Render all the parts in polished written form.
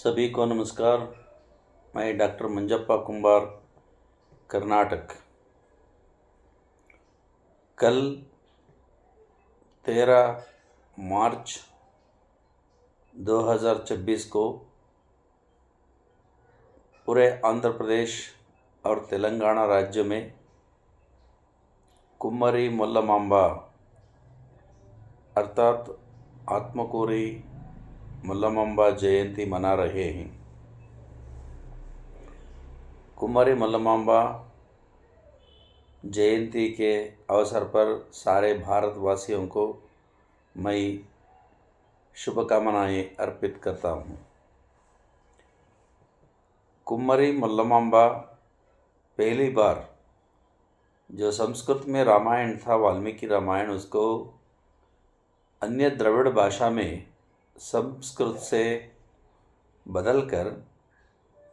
सभी को नमस्कार। मैं डॉक्टर मंजप्पा कुंबार, कर्नाटक। कल 13 मार्च 2026 को पूरे आंध्र प्रदेश और तेलंगाना राज्य में कुम्मरी मल्लमांबा अर्थात आत्मकूरी मल्लमांबा जयंती मना रहे हैं। कुम्मरी मल्लमांबा जयंती के अवसर पर सारे भारतवासियों को मैं शुभकामनाएं अर्पित करता हूँ। कुम्मरी मल्लमांबा पहली बार जो संस्कृत में रामायण था, वाल्मीकि रामायण, उसको अन्य द्रविड़ भाषा में संस्कृत से बदलकर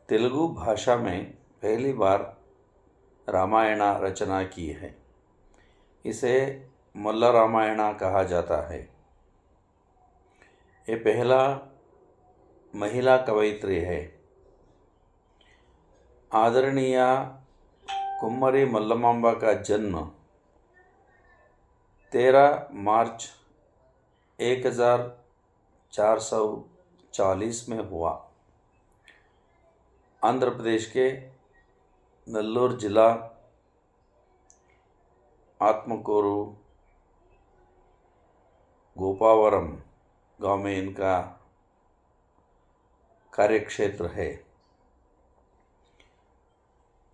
तेलुगु भाषा में पहली बार रामायण रचना की है। इसे मल्ल रामायण कहा जाता है। ये पहला महिला कवयित्री है। आदरणीय कुम्मरी मल्लमांबा का जन्म 13 मार्च 1440 में हुआ। आंध्र प्रदेश के नेल्लोर जिला आत्मकूरू गोपावरम गांव में इनका कार्यक्षेत्र है।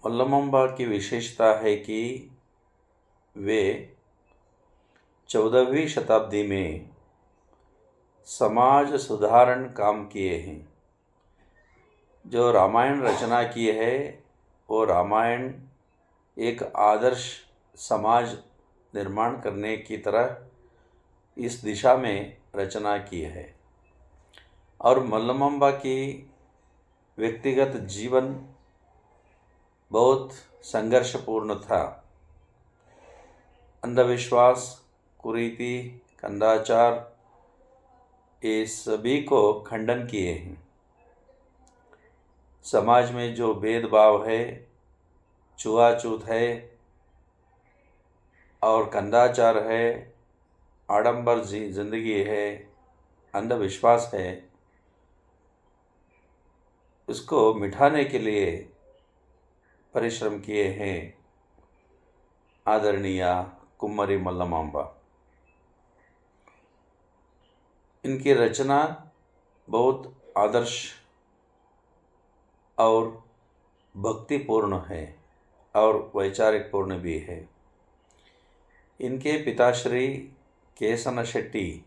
मल्लमांबा की विशेषता है कि वे 14वीं शताब्दी में समाज सुधारण काम किए हैं। जो रामायण रचना की है वो रामायण एक आदर्श समाज निर्माण करने की तरह इस दिशा में रचना की है। और मल्लमांबा की व्यक्तिगत जीवन बहुत संघर्षपूर्ण था। अंधविश्वास, कुरीति, कंदाचार, ये सभी को खंडन किए हैं। समाज में जो भेदभाव है, छुआछूत है और कंदाचार है, आडंबर जिंदगी है, अंधविश्वास है, उसको मिटाने के लिए परिश्रम किए हैं आदरणीय कुम्मरी मल्लमांबा। इनकी रचना बहुत आदर्श और भक्तिपूर्ण है और वैचारिक पूर्ण भी है। इनके पिताश्री केसन शेट्टी,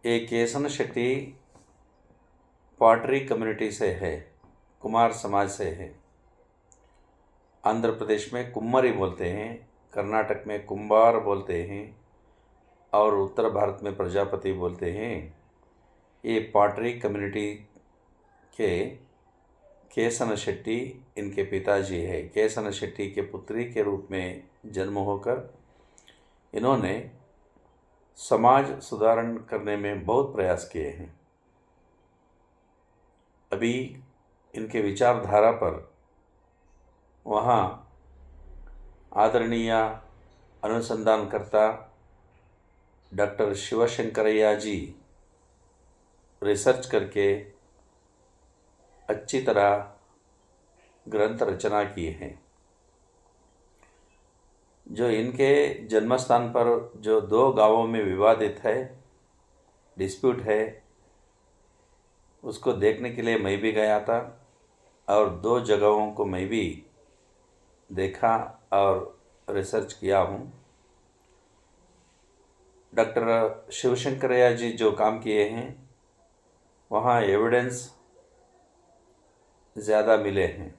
ये केसन शेट्टी पाटरी कम्युनिटी से है, कुमार समाज से है। आंध्र प्रदेश में कुम्मरी बोलते हैं, कर्नाटक में कुंभार बोलते हैं और उत्तर भारत में प्रजापति बोलते हैं। ये पाटरी कम्युनिटी के केसन शेट्टी इनके पिताजी है। केसन शेट्टी के पुत्री के रूप में जन्म होकर इन्होंने समाज सुधारण करने में बहुत प्रयास किए हैं। अभी इनके विचारधारा पर वहाँ आदरणीय अनुसंधानकर्ता डॉक्टर शिवशंकरैया जी रिसर्च करके अच्छी तरह ग्रंथ रचना किए हैं। जो इनके जन्मस्थान पर जो 2 गांवों में विवादित है, डिस्प्यूट है, उसको देखने के लिए मैं भी गया था और 2 जगहों को मैं भी देखा और रिसर्च किया हूँ। डॉक्टर शिवशंकरैया जी जो काम किए हैं वहाँ एविडेंस ज़्यादा मिले हैं।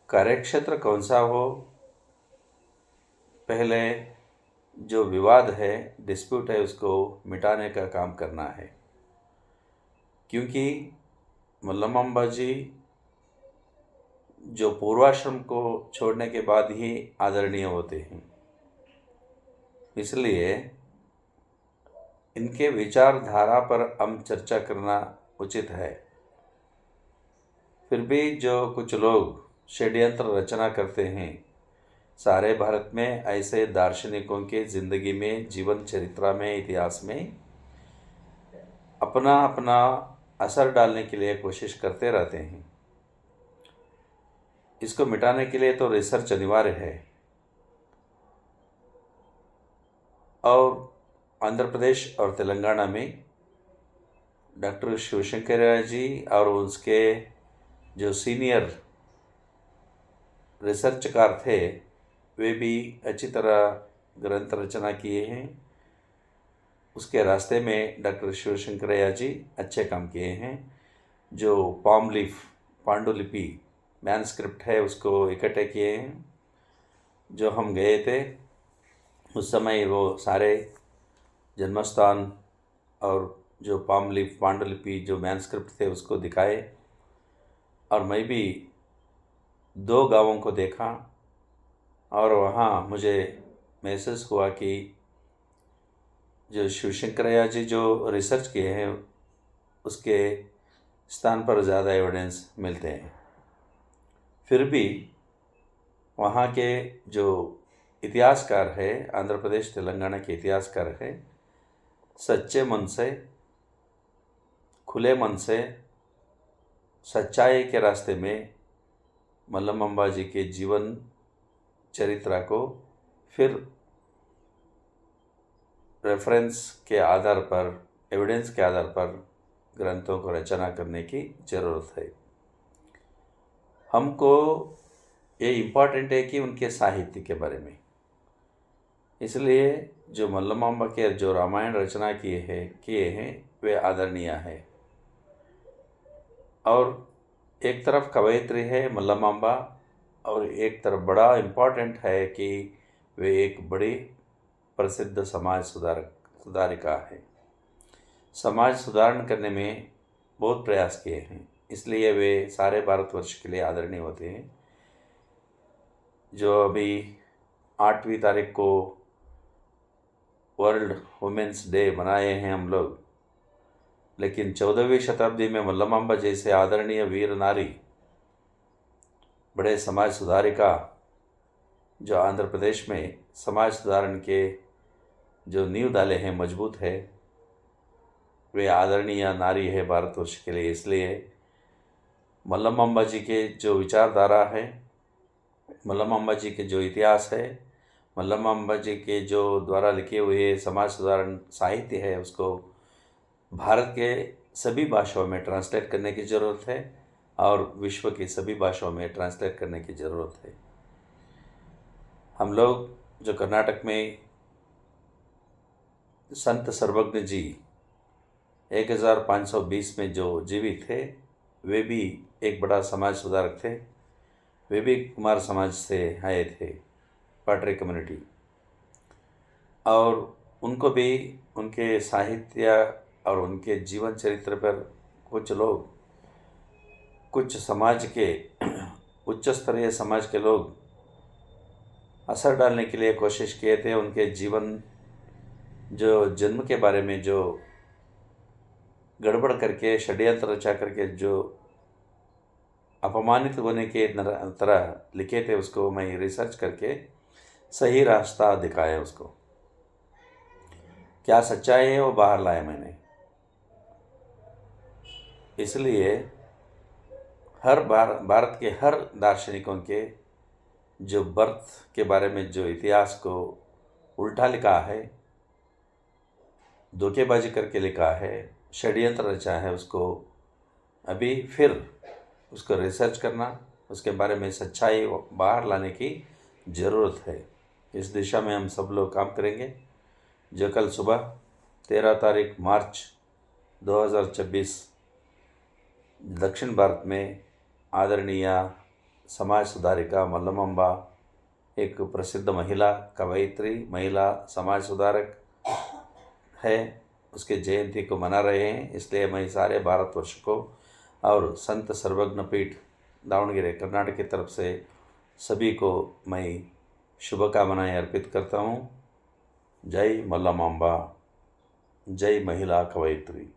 कार्यक्षेत्र कौन सा हो, पहले जो विवाद है, डिस्प्यूट है, उसको मिटाने का काम करना है। क्योंकि मल्लमांबा जी जो पूर्वाश्रम को छोड़ने के बाद ही आदरणीय होते हैं, इसलिए इनके विचारधारा पर हम चर्चा करना उचित है। फिर भी जो कुछ लोग षड्यंत्र रचना करते हैं, सारे भारत में ऐसे दार्शनिकों के ज़िंदगी में, जीवन चरित्र में, इतिहास में अपना अपना असर डालने के लिए कोशिश करते रहते हैं। इसको मिटाने के लिए तो रिसर्च अनिवार्य है। और आंध्र प्रदेश और तेलंगाना में डॉक्टर शिवशंकरैया जी और उसके जो सीनियर रिसर्चकार थे, वे भी अच्छी तरह ग्रंथ रचना किए हैं। उसके रास्ते में डॉक्टर शिवशंकरैया जी अच्छे काम किए हैं। जो पाम लीफ पांडुलिपि मैनस्क्रिप्ट है, उसको इकट्ठे किए हैं। जो हम गए थे उस समय वो सारे जन्मस्थान और जो पाम लीफ पांडुलिपि जो मैनस्क्रिप्ट थे उसको दिखाए। और मैं भी 2 गांवों को देखा और वहाँ मुझे महसूस हुआ कि जो शिवशंकरैया जी जो रिसर्च किए हैं उसके स्थान पर ज़्यादा एविडेंस मिलते हैं। फिर भी वहाँ के जो इतिहासकार है, आंध्र प्रदेश तेलंगाना के इतिहासकार है, सच्चे मन से, खुले मन से, सच्चाई के रास्ते में मल्लमांबा जी के जीवन चरित्र को फिर रेफरेंस के आधार पर, एविडेंस के आधार पर ग्रंथों को रचना करने की ज़रूरत है। हमको ये इम्पॉर्टेंट है कि उनके साहित्य के बारे में, इसलिए जो मल्लमांबा के जो रामायण रचना किए हैं वे आदरणीय है। और एक तरफ कवयित्री है मल्लमांबा और एक तरफ बड़ा इम्पॉर्टेंट है कि वे एक बड़ी प्रसिद्ध सुधारिका है। समाज सुधारण करने में बहुत प्रयास किए हैं, इसलिए वे सारे भारतवर्ष के लिए आदरणीय होते हैं। जो अभी 8वीं तारीख को वर्ल्ड वुमेन्स डे मनाए हैं हम लोग, लेकिन 14वीं शताब्दी में मल्लमांबा जैसे आदरणीय वीर नारी, बड़े समाज सुधारिका, जो आंध्र प्रदेश में समाज सुधारण के जो नींव डाले हैं मजबूत है, वे आदरणीय नारी है भारतवर्ष के लिए। इसलिए मल्लमांबा जी के जो विचारधारा है, मल्लमांबा जी के जो इतिहास है, मल्लमांबा जी के जो द्वारा लिखे हुए समाज सुधारण साहित्य है, उसको भारत के सभी भाषाओं में ट्रांसलेट करने की ज़रूरत है और विश्व की सभी भाषाओं में ट्रांसलेट करने की ज़रूरत है। हम लोग जो कर्नाटक में संत सर्वज्ञ जी 1520 में जो जीवित थे, वे भी एक बड़ा समाज सुधारक थे। वे भी कुमार समाज से आए थे, पाटरी कम्युनिटी। और उनको भी उनके साहित्य और उनके जीवन चरित्र पर कुछ लोग, कुछ समाज के उच्च स्तरीय समाज के लोग असर डालने के लिए कोशिश किए थे। उनके जीवन, जो जन्म के बारे में जो गड़बड़ करके, षड्यंत्र रचा करके जो अपमानित होने के तरह लिखे थे, उसको मैं रिसर्च करके सही रास्ता दिखाया। उसको क्या सच्चाई है वो बाहर लाया मैंने। इसलिए हर भारत के हर दार्शनिकों के जो बर्थ के बारे में जो इतिहास को उल्टा लिखा है, धोखेबाजी करके लिखा है, षड्यंत्र रचा है, उसको अभी फिर उसको रिसर्च करना, उसके बारे में सच्चाई बाहर लाने की ज़रूरत है। इस दिशा में हम सब लोग काम करेंगे। जो कल सुबह 13 तारीख मार्च 2026 दक्षिण भारत में आदरणीय समाज सुधारिका मल्लमांबा, एक प्रसिद्ध महिला कवयित्री, महिला समाज सुधारक है, उसके जयंती को मना रहे हैं। इसलिए मैं सारे भारतवर्ष को और संत सर्वज्ञ पीठ दावणगेरे कर्नाटक की तरफ से सभी को मैं शुभकामनाएं अर्पित करता हूँ। जय मल्लमांबा। जय महिला कवयित्री।